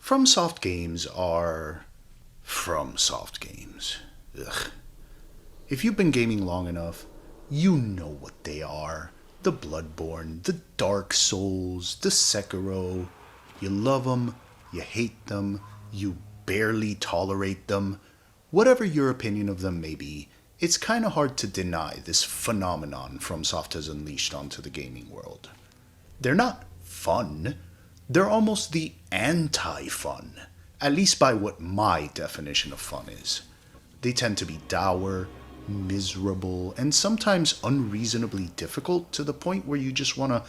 FromSoft games are FromSoft games. Ugh. If you've been gaming long enough, you know what they are. The Bloodborne, the Dark Souls, the Sekiro. You love them, you hate them, you barely tolerate them. Whatever your opinion of them may be, it's kinda hard to deny this phenomenon FromSoft has unleashed onto the gaming world. They're not fun. They're almost the anti-fun, at least by what my definition of fun is. They tend to be dour, miserable, and sometimes unreasonably difficult to the point where you just want to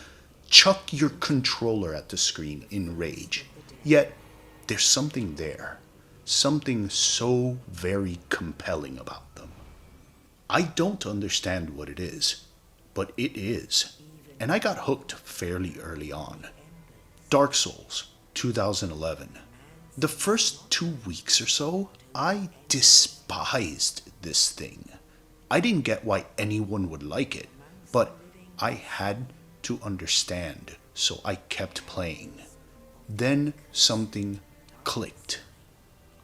chuck your controller at the screen in rage. Yet, there's something there. Something so very compelling about them. I don't understand what it is, but it is. And I got hooked fairly early on. Dark Souls, 2011. The first 2 weeks or so, I despised this thing. I didn't get why anyone would like it, but I had to understand, so I kept playing. Then something clicked.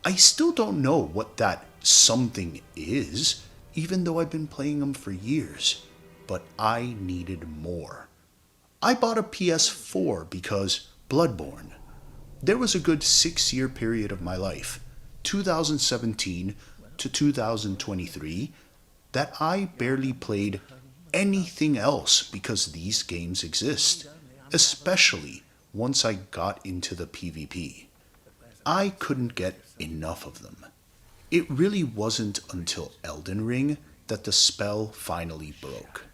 I still don't know what that something is, even though I've been playing them for years, but I needed more. I bought a PS4 because Bloodborne. There was a good 6-year period of my life, 2017 to 2023, that I barely played anything else because these games exist, especially once I got into the PvP. I couldn't get enough of them. It really wasn't until Elden Ring that the spell finally broke.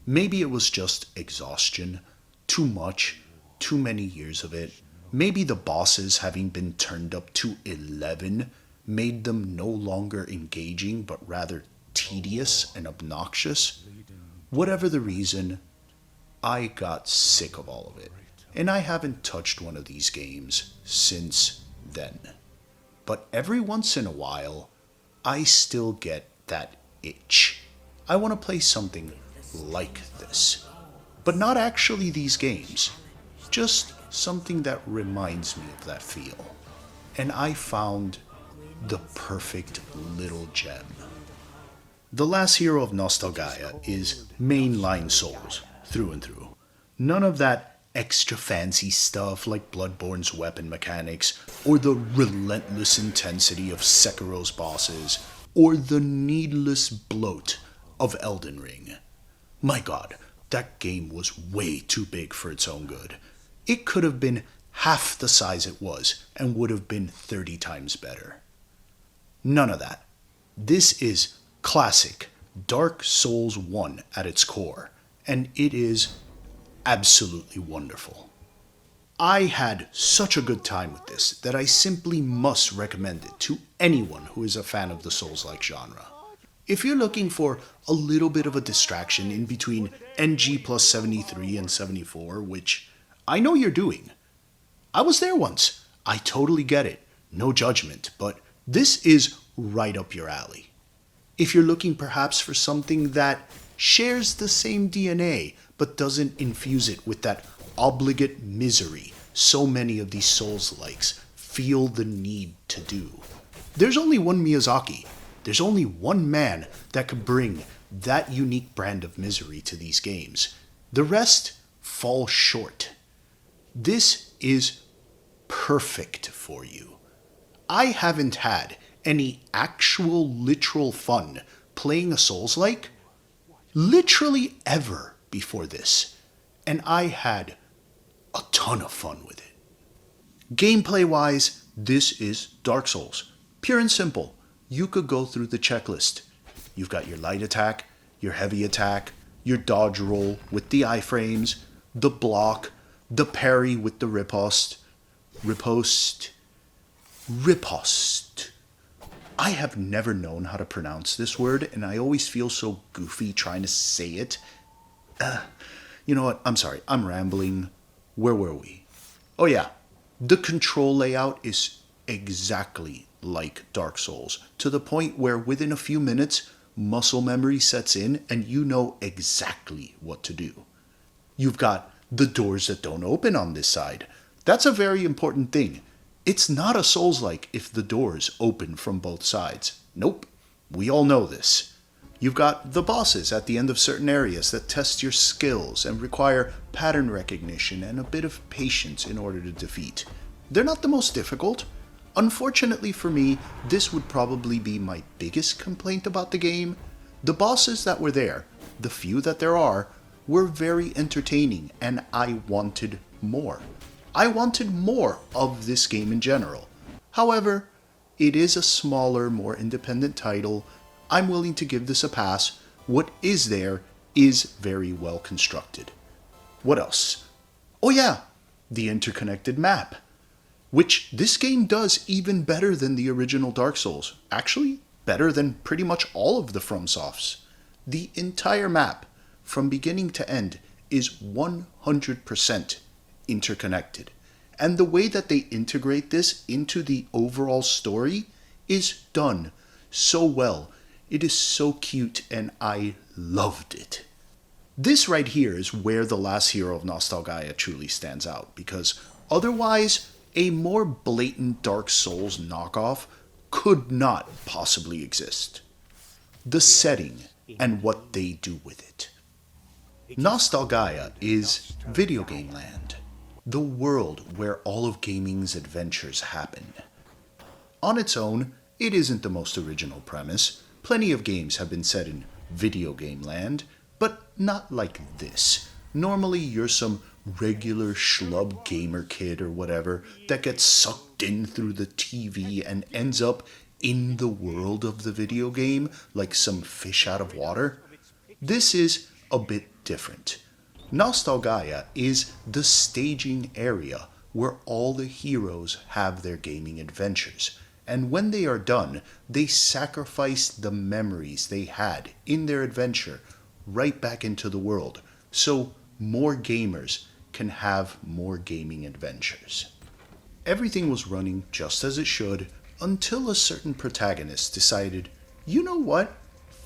Maybe it was just exhaustion, too much, too many years of it. Maybe the bosses having been turned up to 11 made them no longer engaging but rather tedious and obnoxious. Whatever the reason, I got sick of all of it, and I haven't touched one of these games since then. But every once in a while, I still get that itch. I want to play something like this, but not actually these games, just something that reminds me of that feel. And I found the perfect little gem. The Last Hero of Nostalgaia is mainline Souls, through and through. None of that extra fancy stuff like Bloodborne's weapon mechanics, or the relentless intensity of Sekiro's bosses, or the needless bloat of Elden Ring. My god, that game was way too big for its own good. It could have been half the size it was, and would have been 30 times better. None of that. This is classic Dark Souls 1 at its core, and it is absolutely wonderful. I had such a good time with this that I simply must recommend it to anyone who is a fan of the Soulslike genre. If you're looking for a little bit of a distraction in between NG plus 73 and 74, which I know you're doing. I was there once. I totally get it. No judgment, but this is right up your alley. If you're looking perhaps for something that shares the same DNA, but doesn't infuse it with that obligate misery so many of these Souls-likes feel the need to do. There's only one Miyazaki. There's only one man that could bring that unique brand of misery to these games. The rest fall short. This is perfect for you. I haven't had any actual literal fun playing a Souls-like literally ever before this, and I had a ton of fun with it. Gameplay-wise, this is Dark Souls. Pure and simple. You could go through the checklist. You've got your light attack, your heavy attack, your dodge roll with the iframes, the block, the parry with the riposte. I have never known how to pronounce this word, and I always feel so goofy trying to say it. You know what? I'm sorry. I'm rambling. Where were we? Oh yeah. The control layout is exactly like Dark Souls, to the point where within a few minutes, muscle memory sets in and you know exactly what to do. You've got the doors that don't open on this side. That's a very important thing. It's not a Soulslike if the doors open from both sides. Nope. We all know this. You've got the bosses at the end of certain areas that test your skills and require pattern recognition and a bit of patience in order to defeat. They're not the most difficult. Unfortunately for me, this would probably be my biggest complaint about the game. The bosses that were there, the few that there are, were very entertaining and I wanted more. I wanted more of this game in general. However, it is a smaller, more independent title. I'm willing to give this a pass. What is there is very well constructed. What else? Oh yeah, the interconnected map, which this game does even better than the original Dark Souls. Actually, better than pretty much all of the FromSofts. The entire map, from beginning to end, is 100% interconnected. And the way that they integrate this into the overall story is done so well. It is so cute and I loved it. This right here is where the Last Hero of Nostalgaia truly stands out, because otherwise, a more blatant Dark Souls knockoff could not possibly exist. The setting and what they do with it. Nostalgaia is video game land, the world where all of gaming's adventures happen. On its own, it isn't the most original premise. Plenty of games have been set in video game land, but not like this. Normally you're some regular schlub gamer kid or whatever that gets sucked in through the TV and ends up in the world of the video game like some fish out of water. This is a bit different. Nostalgaia is the staging area where all the heroes have their gaming adventures. And when they are done, they sacrifice the memories they had in their adventure right back into the world, so more gamers can have more gaming adventures. Everything was running just as it should until a certain protagonist decided, you know what?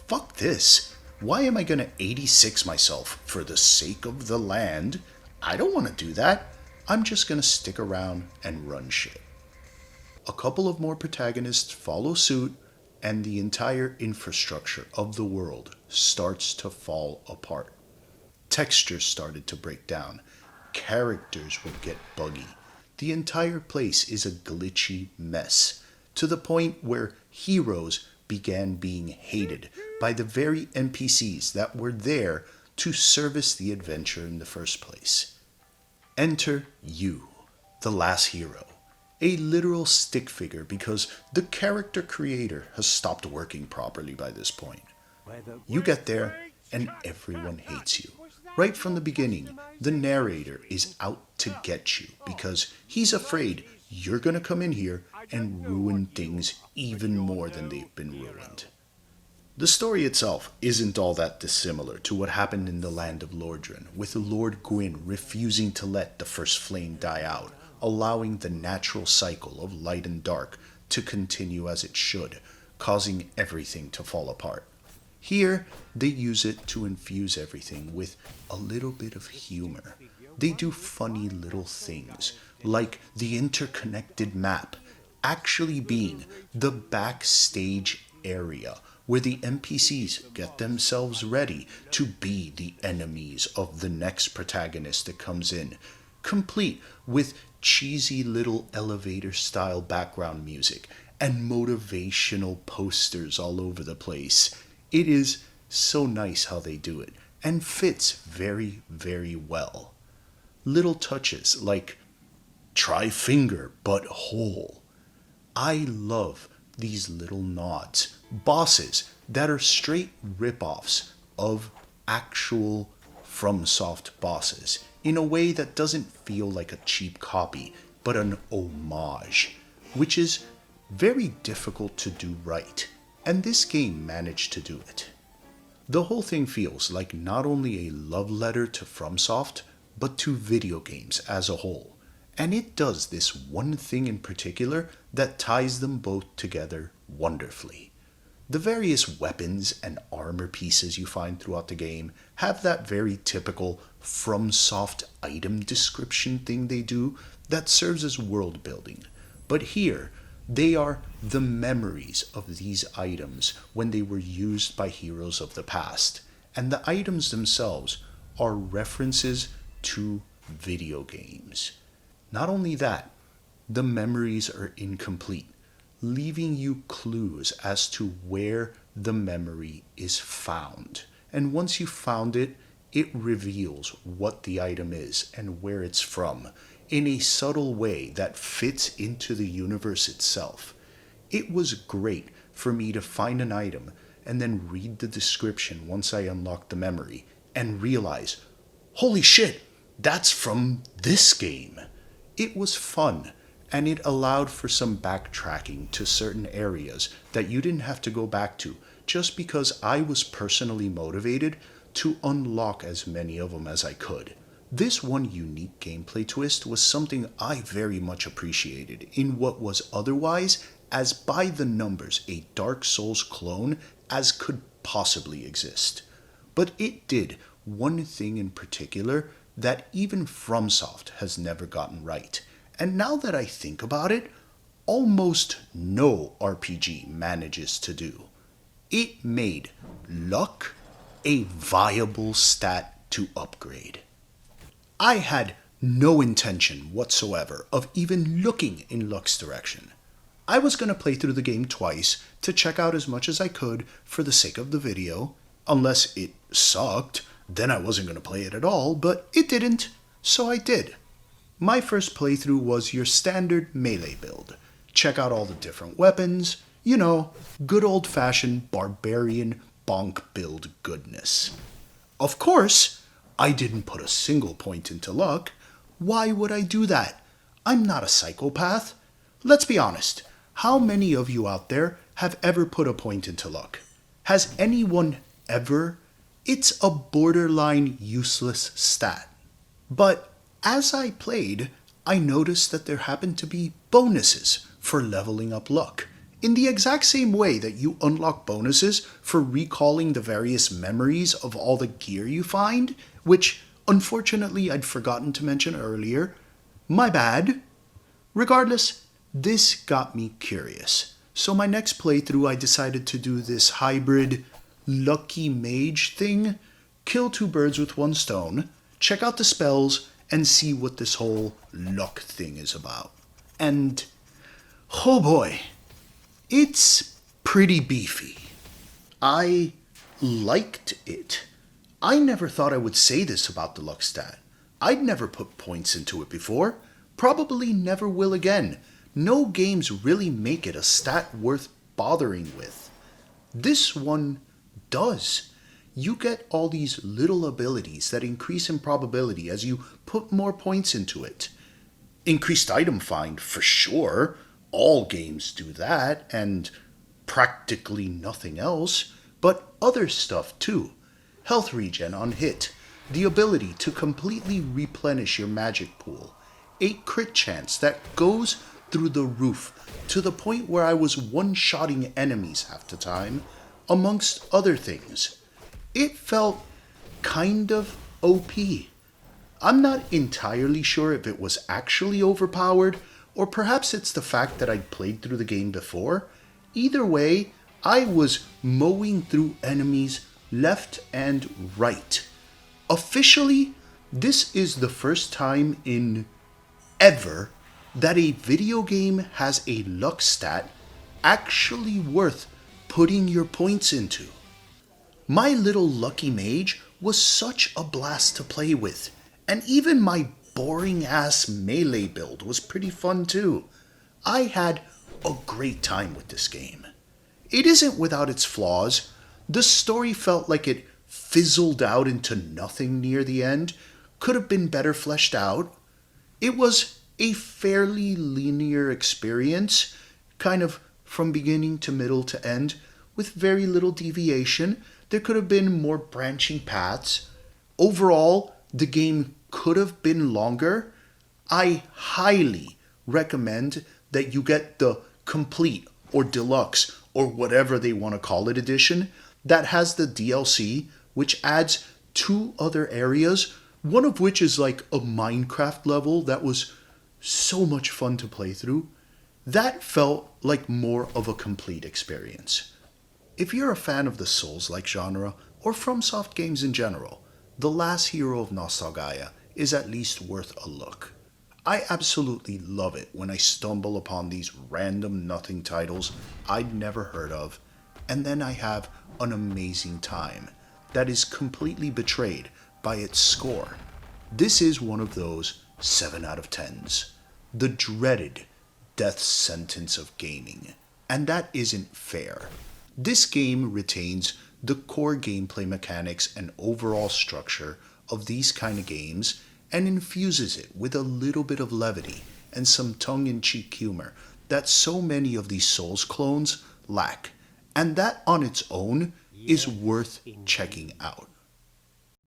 Fuck this. Why am I going to 86 myself for the sake of the land? I don't want to do that. I'm just going to stick around and run shit. A couple of more protagonists follow suit, and the entire infrastructure of the world starts to fall apart. Textures started to break down. Characters would get buggy. The entire place is a glitchy mess, to the point where heroes began being hated by the very NPCs that were there to service the adventure in the first place. Enter you, the last hero. A literal stick figure because the character creator has stopped working properly by this point. You get there and everyone hates you. Right from the beginning, the narrator is out to get you because he's afraid you're going to come in here and ruin things even more than they've been ruined. The story itself isn't all that dissimilar to what happened in the land of Lordran, with Lord Gwyn refusing to let the first flame die out, allowing the natural cycle of light and dark to continue as it should, causing everything to fall apart. Here, they use it to infuse everything with a little bit of humor. They do funny little things, like the interconnected map actually being the backstage area where the NPCs get themselves ready to be the enemies of the next protagonist that comes in, complete with cheesy little elevator-style background music and motivational posters all over the place. It is so nice how they do it, and fits very, very well. Little touches like try finger but whole. I love these little nods. Bosses that are straight rip-offs of actual FromSoft bosses in a way that doesn't feel like a cheap copy, but an homage, which is very difficult to do right, and this game managed to do it. The whole thing feels like not only a love letter to FromSoft, but to video games as a whole, and it does this one thing in particular that ties them both together wonderfully. The various weapons and armor pieces you find throughout the game have that very typical FromSoft item description thing they do that serves as world building. But here, they are the memories of these items when they were used by heroes of the past. And the items themselves are references to video games. Not only that, the memories are incomplete, leaving you clues as to where the memory is found. And once you found it, it reveals what the item is and where it's from in a subtle way that fits into the universe itself. It was great for me to find an item and then read the description once I unlocked the memory and realize, holy shit, that's from this game. It was fun, and it allowed for some backtracking to certain areas that you didn't have to go back to just because I was personally motivated to unlock as many of them as I could. This one unique gameplay twist was something I very much appreciated in what was otherwise as by the numbers a Dark Souls clone as could possibly exist. But it did one thing in particular that even FromSoft has never gotten right. And now that I think about it, almost no RPG manages to do. It made luck a viable stat to upgrade. I had no intention whatsoever of even looking in luck's direction. I was going to play through the game twice to check out as much as I could for the sake of the video. Unless it sucked, then I wasn't going to play it at all, but it didn't, so I did. My first playthrough was your standard melee build. Check out all the different weapons, you know, good old-fashioned barbarian bonk build goodness. Of course, I didn't put a single point into luck. Why would I do that? I'm not a psychopath. Let's be honest. How many of you out there have ever put a point into luck? Has anyone ever? It's a borderline useless stat. But as I played, I noticed that there happened to be bonuses for leveling up luck. In the exact same way that you unlock bonuses for recalling the various memories of all the gear you find, which unfortunately I'd forgotten to mention earlier. My bad. Regardless, this got me curious. So my next playthrough I decided to do this hybrid lucky mage thing, kill two birds with one stone, check out the spells, and see what this whole luck thing is about. And, oh boy, it's pretty beefy. I liked it. I never thought I would say this about the luck stat. I'd never put points into it before. Probably never will again. No games really make it a stat worth bothering with. This one does. You get all these little abilities that increase in probability as you put more points into it. Increased item find, for sure. All games do that, and practically nothing else. But other stuff too. Health regen on hit. The ability to completely replenish your magic pool. A crit chance that goes through the roof to the point where I was one-shotting enemies half the time, amongst other things. It felt kind of OP. I'm not entirely sure if it was actually overpowered, or perhaps it's the fact that I'd played through the game before. Either way, I was mowing through enemies left and right. Officially, this is the first time in ever that a video game has a luck stat actually worth putting your points into. My little lucky mage was such a blast to play with, and even my boring ass melee build was pretty fun too. I had a great time with this game. It isn't without its flaws. The story felt like it fizzled out into nothing near the end, could have been better fleshed out. It was a fairly linear experience, kind of from beginning to middle to end, with very little deviation. There could have been more branching paths. Overall, the game could have been longer. I highly recommend that you get the complete or deluxe or whatever they want to call it edition that has the DLC, which adds 2 other areas, one of which is like a Minecraft level that was so much fun to play through. That felt like more of a complete experience. If you're a fan of the Souls-like genre, or FromSoft games in general, The Last Hero of Nostalgaia is at least worth a look. I absolutely love it when I stumble upon these random nothing titles I'd never heard of, and then I have an amazing time that is completely betrayed by its score. This is one of those 7 out of 10s. The dreaded death sentence of gaming. And that isn't fair. This game retains the core gameplay mechanics and overall structure of these kind of games and infuses it with a little bit of levity and some tongue-in-cheek humor that so many of these Souls clones lack. And that on its own is worth checking out.